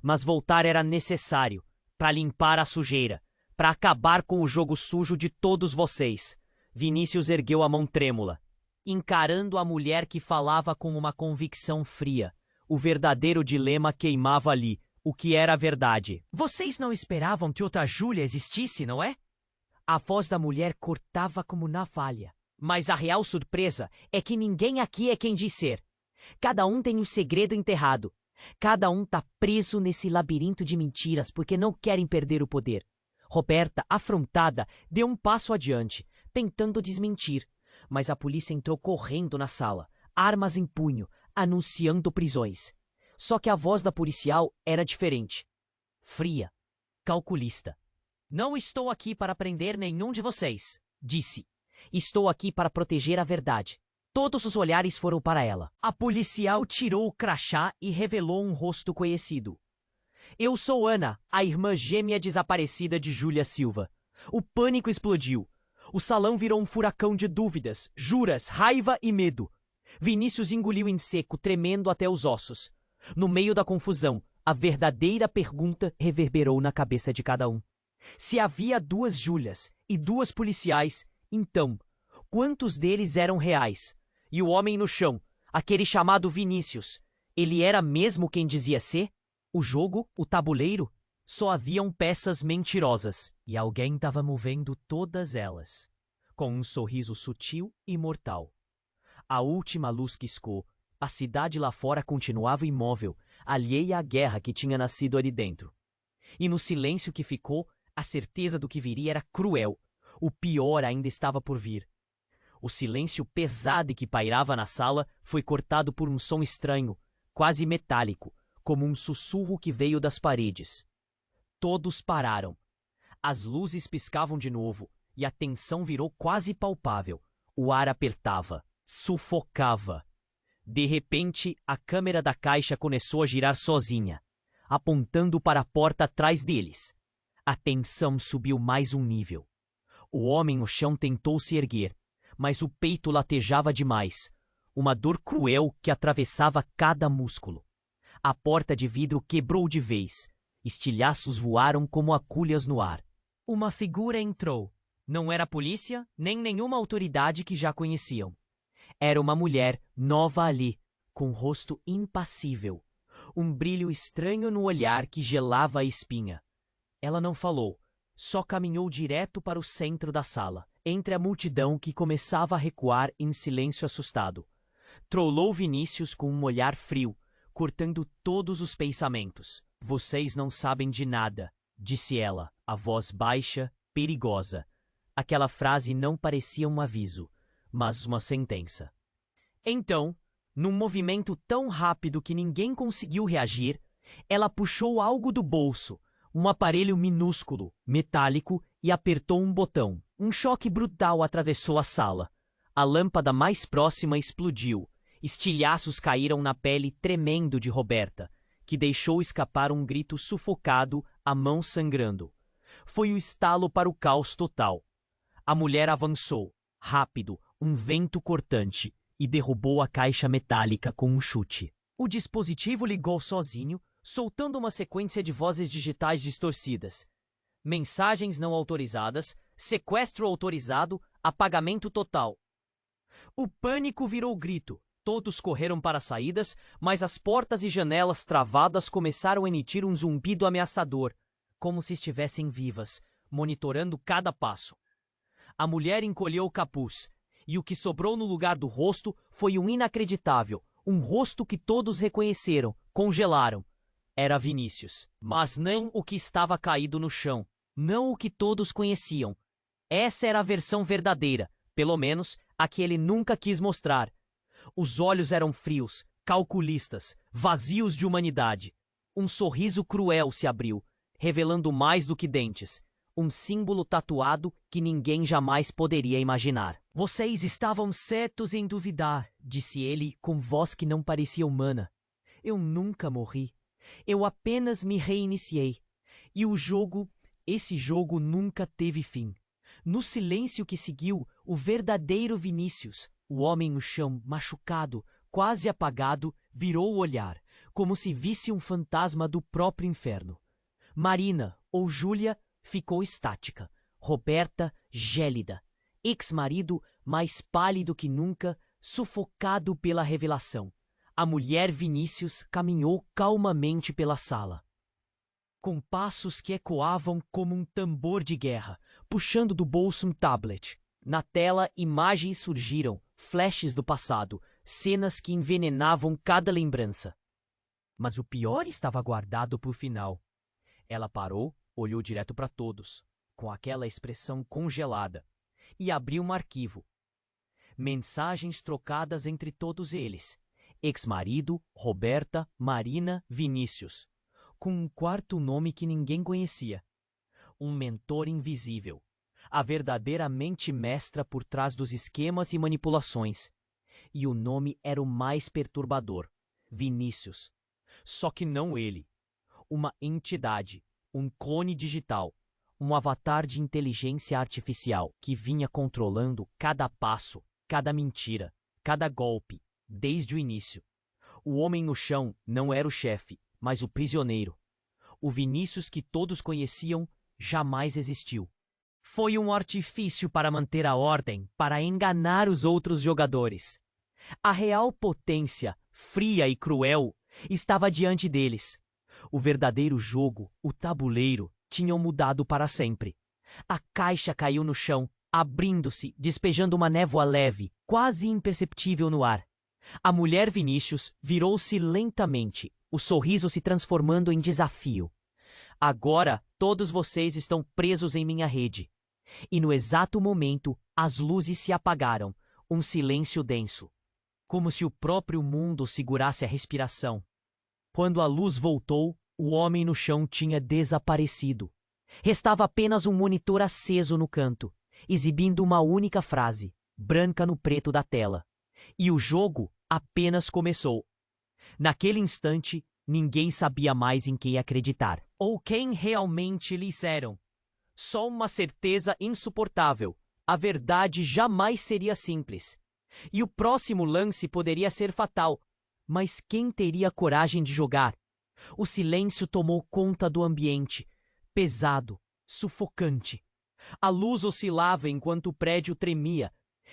Mas voltar era necessário, para limpar a sujeira, para acabar com o jogo sujo de todos vocês. Vinícius ergueu a mão trêmula, encarando a mulher que falava com uma convicção fria. O verdadeiro dilema queimava ali. O que era a verdade? Vocês não esperavam que outra Júlia existisse, não é? A voz da mulher cortava como navalha. Mas a real surpresa é que ninguém aqui é quem diz ser. Cada um tem um segredo enterrado. Cada um tá preso nesse labirinto de mentiras porque não querem perder o poder. Roberta, afrontada, deu um passo adiante, tentando desmentir. Mas a polícia entrou correndo na sala, armas em punho, anunciando prisões. Só que a voz da policial era diferente. Fria, calculista. Não estou aqui para prender nenhum de vocês, disse. Estou aqui para proteger a verdade. Todos os olhares foram para ela. A policial tirou o crachá e revelou um rosto conhecido. Eu sou Ana, a irmã gêmea desaparecida de Júlia Silva. O pânico explodiu. O salão virou um furacão de dúvidas, juras, raiva e medo. Vinícius engoliu em seco, tremendo até os ossos. No meio da confusão, a verdadeira pergunta reverberou na cabeça de cada um. Se havia duas Júlias e duas policiais, então, quantos deles eram reais? E o homem no chão, aquele chamado Vinícius, ele era mesmo quem dizia ser? O jogo, o tabuleiro? Só haviam peças mentirosas, e alguém estava movendo todas elas, com um sorriso sutil e mortal. A última luz piscou. A cidade lá fora continuava imóvel, alheia à guerra que tinha nascido ali dentro. E no silêncio que ficou, a certeza do que viria era cruel. O pior ainda estava por vir. O silêncio pesado que pairava na sala foi cortado por um som estranho, quase metálico, como um sussurro que veio das paredes. Todos pararam. As luzes piscavam de novo, e a tensão virou quase palpável. O ar apertava, sufocava. De repente, a câmera da caixa começou a girar sozinha, apontando para a porta atrás deles. A tensão subiu mais um nível. O homem no chão tentou se erguer, mas o peito latejava demais, uma dor cruel que atravessava cada músculo. A porta de vidro quebrou de vez, estilhaços voaram como agulhas no ar. Uma figura entrou. Não era a polícia, nem nenhuma autoridade que já conheciam. Era uma mulher nova ali, com rosto impassível, um brilho estranho no olhar que gelava a espinha. Ela não falou, só caminhou direto para o centro da sala, entre a multidão que começava a recuar em silêncio assustado. Trollou Vinícius com um olhar frio, cortando todos os pensamentos. Vocês não sabem de nada, disse ela, a voz baixa, perigosa. Aquela frase não parecia um aviso, mas uma sentença. Então, num movimento tão rápido que ninguém conseguiu reagir, ela puxou algo do bolso, um aparelho minúsculo, metálico, e apertou um botão. Um choque brutal atravessou a sala. A lâmpada mais próxima explodiu. Estilhaços caíram na pele tremendo de Roberta, que deixou escapar um grito sufocado, a mão sangrando. Foi o estalo para o caos total. A mulher avançou, rápido, um vento cortante, e derrubou a caixa metálica com um chute. O dispositivo ligou sozinho, soltando uma sequência de vozes digitais distorcidas. Mensagens não autorizadas, sequestro autorizado, apagamento total. O pânico virou grito. Todos correram para as saídas, mas as portas e janelas travadas começaram a emitir um zumbido ameaçador, como se estivessem vivas, monitorando cada passo. A mulher encolheu o capuz, e o que sobrou no lugar do rosto foi um inacreditável, um rosto que todos reconheceram, congelaram. Era Vinícius, mas não o que estava caído no chão, não o que todos conheciam. Essa era a versão verdadeira, pelo menos a que ele nunca quis mostrar. Os olhos eram frios, calculistas, vazios de humanidade. Um sorriso cruel se abriu, revelando mais do que dentes. Um símbolo tatuado que ninguém jamais poderia imaginar. Vocês estavam certos em duvidar, disse ele com voz que não parecia humana. Eu nunca morri. Eu apenas me reiniciei. E esse jogo nunca teve fim. No silêncio que seguiu, o verdadeiro Vinícius, o homem no chão, machucado, quase apagado, virou o olhar, como se visse um fantasma do próprio inferno. Marina, ou Júlia, ficou estática. Roberta, gélida. Ex-marido, mais pálido que nunca, sufocado pela revelação. A mulher Vinícius caminhou calmamente pela sala, com passos que ecoavam como um tambor de guerra, puxando do bolso um tablet. Na tela, imagens surgiram, flashes do passado, cenas que envenenavam cada lembrança. Mas o pior estava guardado para o final. Ela parou, olhou direto para todos, com aquela expressão congelada, e abriu um arquivo. Mensagens trocadas entre todos eles. Ex-marido, Roberta, Marina, Vinícius. Com um quarto nome que ninguém conhecia. Um mentor invisível. A verdadeira mente mestra por trás dos esquemas e manipulações. E o nome era o mais perturbador. Vinícius. Só que não ele. Uma entidade. Um clone digital. Um avatar de inteligência artificial que vinha controlando cada passo, cada mentira, cada golpe, desde o início. O homem no chão não era o chefe, mas o prisioneiro. O Vinícius que todos conheciam jamais existiu. Foi um artifício para manter a ordem, para enganar os outros jogadores. A real potência, fria e cruel, estava diante deles. O verdadeiro jogo, o tabuleiro, tinham mudado para sempre. A caixa caiu no chão, abrindo-se, despejando uma névoa leve, quase imperceptível no ar. A mulher Vinícius virou-se lentamente, o sorriso se transformando em desafio. Agora todos vocês estão presos em minha rede. E no exato momento, as luzes se apagaram, um silêncio denso, como se o próprio mundo segurasse a respiração. Quando a luz voltou, o homem no chão tinha desaparecido. Restava apenas um monitor aceso no canto, exibindo uma única frase, branca no preto da tela. E o jogo apenas começou. Naquele instante, ninguém sabia mais em quem acreditar, ou quem realmente lhes eram. Só uma certeza insuportável. A verdade jamais seria simples. E o próximo lance poderia ser fatal. Mas quem teria coragem de jogar? O silêncio tomou conta do ambiente, pesado, sufocante. A luz oscilava enquanto o prédio tremia,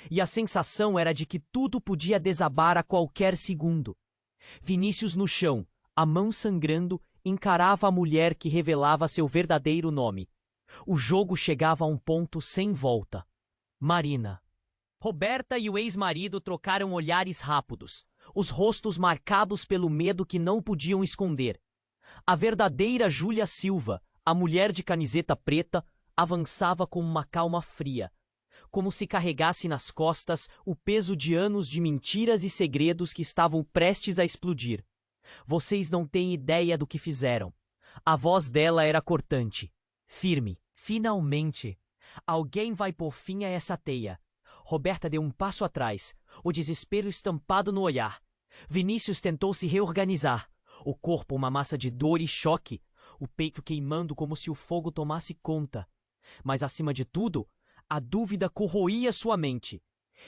e a sensação era de que tudo podia desabar a qualquer segundo. Vinícius no chão, A mão sangrando encarava a mulher que revelava seu verdadeiro nome. O jogo chegava a um ponto sem volta. Marina. Roberta e o ex-marido trocaram olhares rápidos, os rostos marcados pelo medo que não podiam esconder. A verdadeira Júlia Silva, a mulher de camiseta preta, avançava com uma calma fria, como se carregasse nas costas o peso de anos de mentiras e segredos que estavam prestes a explodir. Vocês não têm ideia do que fizeram. A voz dela era cortante, firme. Finalmente, alguém vai pôr fim a essa teia. Roberta deu um passo atrás, o desespero estampado no olhar. Vinícius tentou se reorganizar, o corpo uma massa de dor e choque, o peito queimando como se o fogo tomasse conta. Mas, acima de tudo, a dúvida corroía sua mente.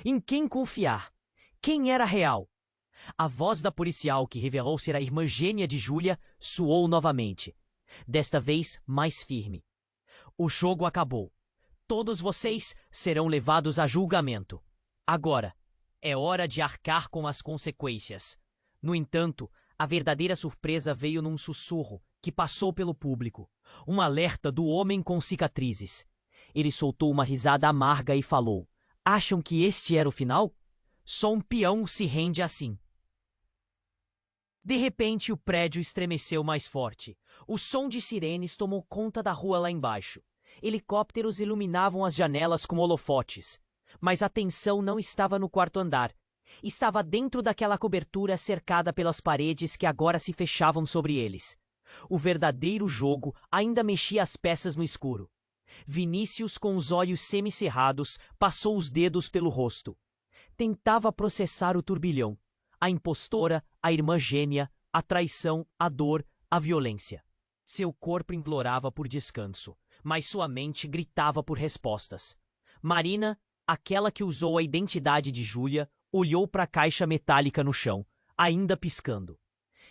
Em quem confiar? Quem era real? A voz da policial, que revelou ser a irmã gêmea de Júlia, soou novamente. Desta vez, mais firme. O jogo acabou. Todos vocês serão levados a julgamento. Agora, é hora de arcar com as consequências. No entanto, a verdadeira surpresa veio num sussurro que passou pelo público. Um alerta do homem com cicatrizes. Ele soltou uma risada amarga e falou: "Acham que este era o final? Só um peão se rende assim." De repente, o prédio estremeceu mais forte. O som de sirenes tomou conta da rua lá embaixo. Helicópteros iluminavam as janelas como holofotes. Mas a tensão não estava no quarto andar. Estava dentro daquela cobertura cercada pelas paredes que agora se fechavam sobre eles. O verdadeiro jogo ainda mexia as peças no escuro. Vinícius, com os olhos semicerrados, passou os dedos pelo rosto. Tentava processar o turbilhão. A impostora, a irmã gêmea, a traição, a dor, a violência. Seu corpo implorava por descanso, mas sua mente gritava por respostas. Marina, aquela que usou a identidade de Júlia, olhou para a caixa metálica no chão, ainda piscando.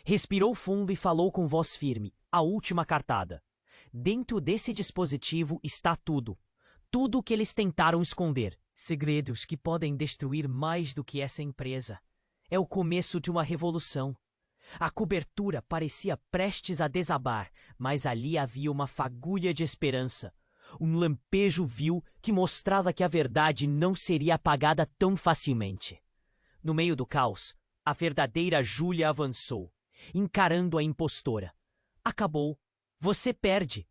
Respirou fundo e falou com voz firme, a última cartada. Dentro desse dispositivo está tudo. Tudo o que eles tentaram esconder. Segredos que podem destruir mais do que essa empresa. É o começo de uma revolução. A cobertura parecia prestes a desabar, mas ali havia uma fagulha de esperança. Um lampejo vil que mostrava que a verdade não seria apagada tão facilmente. No meio do caos, a verdadeira Júlia avançou, encarando a impostora. Acabou. Você perde.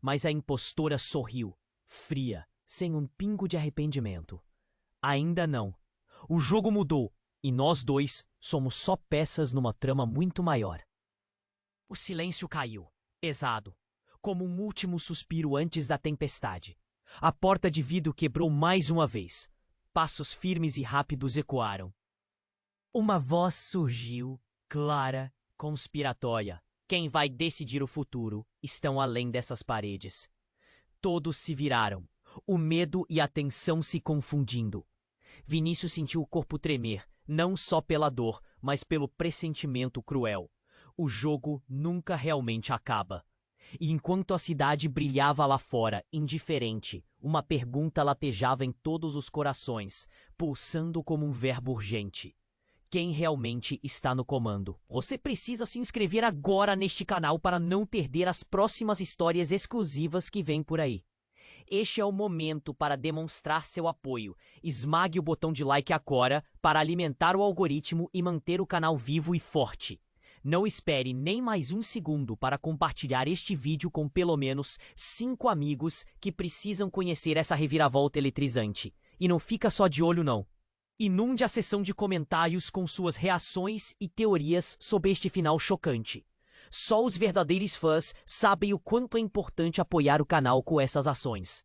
Mas a impostora sorriu, fria, sem um pingo de arrependimento. Ainda não. O jogo mudou. E nós dois somos só peças numa trama muito maior. O silêncio caiu, pesado, como um último suspiro antes da tempestade. A porta de vidro quebrou mais uma vez. Passos firmes e rápidos ecoaram. Uma voz surgiu, clara, conspiratória. Quem vai decidir o futuro estão além dessas paredes. Todos se viraram, o medo e a tensão se confundindo. Vinícius sentiu o corpo tremer. Não só pela dor, mas pelo pressentimento cruel. O jogo nunca realmente acaba. E enquanto a cidade brilhava lá fora, indiferente, uma pergunta latejava em todos os corações, pulsando como um verbo urgente. Quem realmente está no comando? Você precisa se inscrever agora neste canal para não perder as próximas histórias exclusivas que vêm por aí. Este é o momento para demonstrar seu apoio. Esmague o botão de like agora para alimentar o algoritmo e manter o canal vivo e forte. Não espere nem mais um segundo para compartilhar este vídeo com pelo menos 5 amigos que precisam conhecer essa reviravolta eletrizante. E não fica só de olho não. Inunde a seção de comentários com suas reações e teorias sobre este final chocante. Só os verdadeiros fãs sabem o quanto é importante apoiar o canal com essas ações.